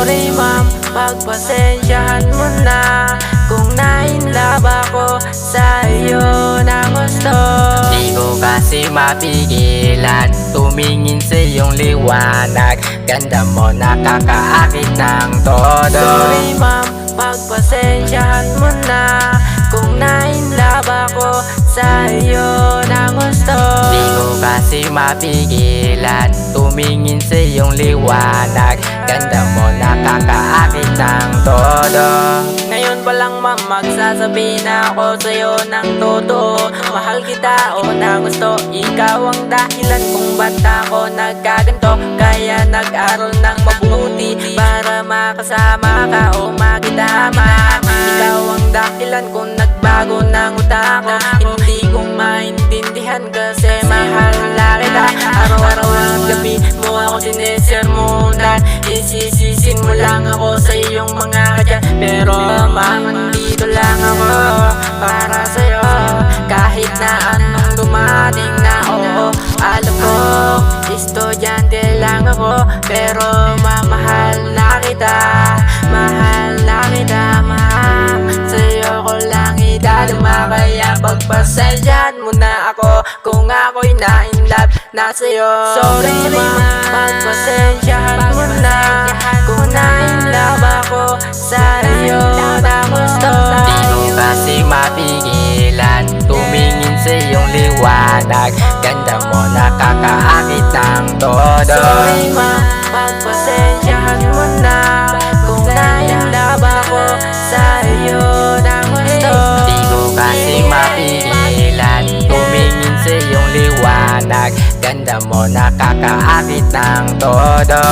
Sorry ma'am, pagpasensyahan mo na kung na-inlove ako sa iyo na gusto. Di ko kasi mapigilan tumingin sa iyong liwanag. Ganda mo nakakaakit ng todo. Sorry ma'am, pagpasensyahan mo na kung na-inlove ako sa iyo na gusto. Di ko kasi mapigilan tumingin sa iyong liwanag. Ganda mo nakakaakit ng todo. Ngayon pa lang ma'am, magsasabi na ako sa'yo ng totoo. Mahal kita o na gusto, ikaw ang dahilan kung ba't ako nagkaganto. Kaya nag-aral ng mabuti para makasama ka o makitama. Ikaw ang dahilan kung nagbago ng utak ko. Hindi ko maintindihan kasi mahal na kita. Araw-araw at gabi mo ako sinesermonan. Isisisin mo lang ako sa iyong mga kadyan. Pero ma'am, nandito lang ako para sa'yo. Kahit na anong dumating na oo. Alam ko, estudyante lang ako, pero mamahal na kita. Mahal na kita ma'am, sa'yo ko lang idadama. Kaya pagpasensyahan mo na ako kung ako'y na-inlove na sa'yo. Sorry ma'am, pagpasensyahan mo na kung na-inlove ako sa iyo na gusto. Di ko kasi mapigilan tumingin sa iyong liwanag. Ganda mo nakakaakit ng todo. Sorry ma'am, pagpasensyahan mo na kung na-inlove ako sa iyo na gusto. Di ko kasi mapigilan tumingin sa iyong liwanag. Ganda mo nakakaakit ng todo.